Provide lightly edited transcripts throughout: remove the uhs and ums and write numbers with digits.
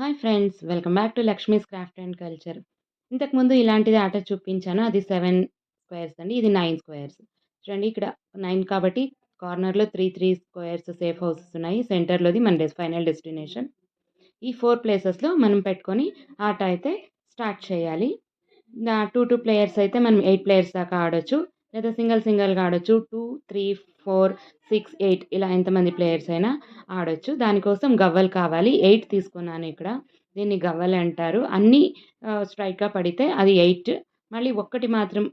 Hi friends! Welcome back to Lakshmi's craft and culture. ఇంతకుముందు ఇలాంటిది ఆట చూపించాను. అది 7 స్క్వేర్స్ అండి. ఇది 9 స్క్వేర్స్. చూడండి ఇక్కడ 9 కాబట్టి కార్నర్‌లో 3 స్క్వేర్స్ సేఫ్ హౌసెస్ ఉన్నాయి. సెంటర్‌లోది మన ఫైనల్ డెస్టినేషన్. ఈ 4 ప్లేసెస్‌లో మనం పెట్టుకొని ఆట అయితే స్టార్ట్ చేయాలి. 2 ప్లేయర్స్ అయితే మనం 8 ప్లేయర్స్ దాకా ఆడొచ్చు. లేదా సింగిల్‌గా ఆడొచ్చు. 2, 3, 4, 6, 8 ఇలా ఎంతమంది ప్లేయర్స్ అయినా ఆడొచ్చు. దానికోసం గవ్వలు కావాలి. 8 తీసుకున్నాను ఇక్కడ. దీన్ని గవ్వలంటారు. అన్నీ స్ట్రెయిట్‌గా పడితే అది 8. మళ్ళీ ఒక్కటి మాత్రం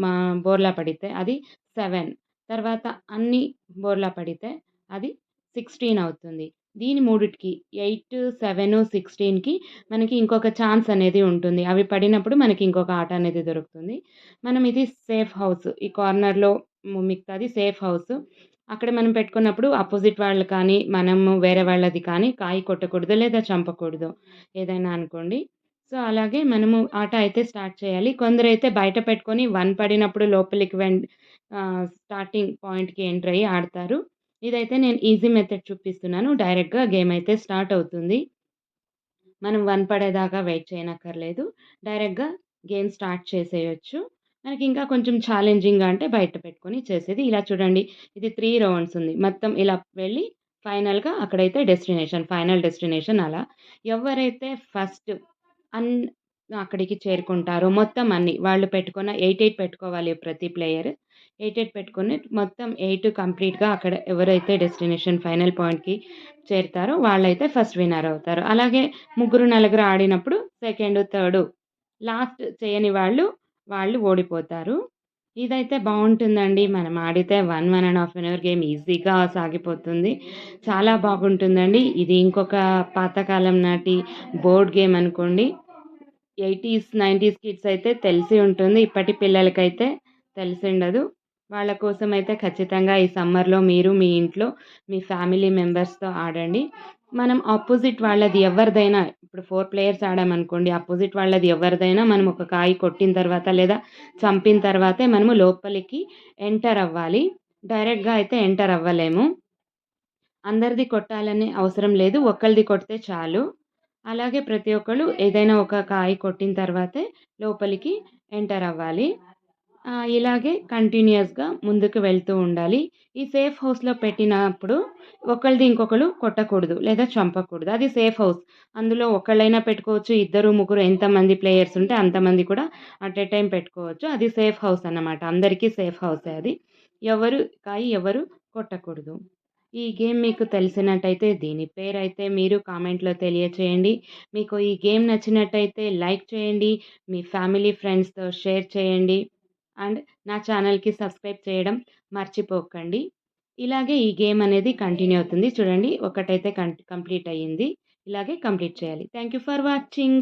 మా బోర్లా పడితే అది 7. తర్వాత అన్నీ బోర్లా పడితే అది 16 అవుతుంది. దీని మూడిటికి 8, 7, 16కి మనకి ఇంకొక ఛాన్స్ అనేది ఉంటుంది. అవి పడినప్పుడు మనకి ఇంకొక ఆట అనేది దొరుకుతుంది. మనం ఇది సేఫ్ హౌస్. ఈ కార్నర్‌లో మిగతాది సేఫ్ హౌస్. అక్కడ మనం పెట్టుకున్నప్పుడు అపోజిట్ వాళ్ళు కానీ, మనము వేరే వాళ్ళది కానీ కాయ కొట్టకూడదు లేదా చంపకూడదు. ఏదైనా అనుకోండి. సో, అలాగే మనము ఆట అయితే స్టార్ట్ చేయాలి. కొందరైతే బయట పెట్టుకొని 1 పడినప్పుడు లోపలికి స్టార్టింగ్ పాయింట్‌కి ఎంటర్ అయ్యి ఆడతారు. ఇదైతే నేను ఈజీ మెథడ్ చూపిస్తున్నాను. డైరెక్ట్‌గా గేమ్ అయితే స్టార్ట్ అవుతుంది. మనం 1 పడేదాకా వెయిట్ చేయనక్కర్లేదు. డైరెక్ట్‌గా గేమ్ స్టార్ట్ చేసేయొచ్చు. మనకింకా కొంచెం ఛాలెంజింగ్‌గా అంటే బయట పెట్టుకొని చేసేది. ఇలా చూడండి ఇది 3 రౌండ్స్ ఉంది. మొత్తం ఇలా వెళ్ళి ఫైనల్‌గా అక్కడైతే ఫైనల్ డెస్టినేషన్ అలా. ఎవరైతే ఫస్ట్ అన్ అక్కడికి చేరుకుంటారో మొత్తం అన్నీ వాళ్ళు పెట్టుకున్న 8 పెట్టుకోవాలి ప్రతి ప్లేయర్. 8 పెట్టుకొని మొత్తం 8 కంప్లీట్‌గా అక్కడ ఎవరైతే డెస్టినేషన్ ఫైనల్ పాయింట్‌కి చేరుతారో వాళ్ళైతే ఫస్ట్ విన్నర్ అవుతారు. అలాగే ముగ్గురు, నలుగురు ఆడినప్పుడు సెకండు, థర్డు లాస్ట్ చేయని వాళ్ళు ఓడిపోతారు. ఇదైతే బావుంటుందండి. మనం ఆడితే 1 ½ అవర్ గేమ్ ఈజీగా సాగిపోతుంది. చాలా బాగుంటుందండి. ఇది ఇంకొక పాతకాలం నాటి బోర్డ్ గేమ్ అనుకోండి. 80స్, 90స్ కిడ్స్ అయితే తెలిసి ఉంటుంది. ఇప్పటి పిల్లలకైతే తెలిసుండదు. వాళ్ళ కోసమైతే ఖచ్చితంగా ఈ సమ్మర్‌లో మీరు మీ ఇంట్లో మీ ఫ్యామిలీ మెంబర్స్‌తో ఆడండి. మనం అపోజిట్ వాళ్ళది ఎవరిదైనా ఇప్పుడు 4 ప్లేయర్స్ ఆడామనుకోండి. అపోజిట్ వాళ్ళది ఎవరిదైనా మనం ఒక కాయ కొట్టిన తర్వాత లేదా చంపిన తర్వాతే మనము లోపలికి ఎంటర్ అవ్వాలి. డైరెక్ట్‌గా అయితే ఎంటర్ అవ్వలేము. అందరిది కొట్టాలని అవసరం లేదు. ఒక్కళ్ళది కొడితే చాలు. అలాగే ప్రతి ఒక్కళ్ళు ఏదైనా ఒక కాయ కొట్టిన తర్వాతే లోపలికి ఎంటర్ అవ్వాలి. ఇలాగే కంటిన్యూయస్‌గా ముందుకు వెళ్తూ ఉండాలి. ఈ సేఫ్ హౌస్‌లో పెట్టినప్పుడు ఒకళ్ళది ఇంకొకళ్ళు కొట్టకూడదు లేదా చంపకూడదు. అది సేఫ్ హౌస్. అందులో ఒకళ్ళైనా పెట్టుకోవచ్చు. ఇద్దరు, ముగ్గురు ఎంతమంది ప్లేయర్స్ ఉంటే అంతమంది కూడా అట్ ఎ టైమ్ పెట్టుకోవచ్చు. అది సేఫ్ హౌస్ అన్నమాట. అందరికీ సేఫ్ హౌసే అది. ఎవరు కొట్టకూడదు. ఈ గేమ్ మీకు తెలిసినట్టయితే దీని పేరైతే మీరు కామెంట్‌లో తెలియచేయండి. మీకు ఈ గేమ్ నచ్చినట్టయితే లైక్ చేయండి. మీ ఫ్యామిలీ, ఫ్రెండ్స్‌తో షేర్ చేయండి. అండ్ నా ఛానల్‌కి సబ్స్క్రైబ్ చేయడం మర్చిపోకండి. ఇలాగే ఈ గేమ్ అనేది కంటిన్యూ అవుతుంది. చూడండి ఒకటైతే కంప్లీట్ అయ్యింది. ఇలాగే కంప్లీట్ చేయాలి. Thank you for watching.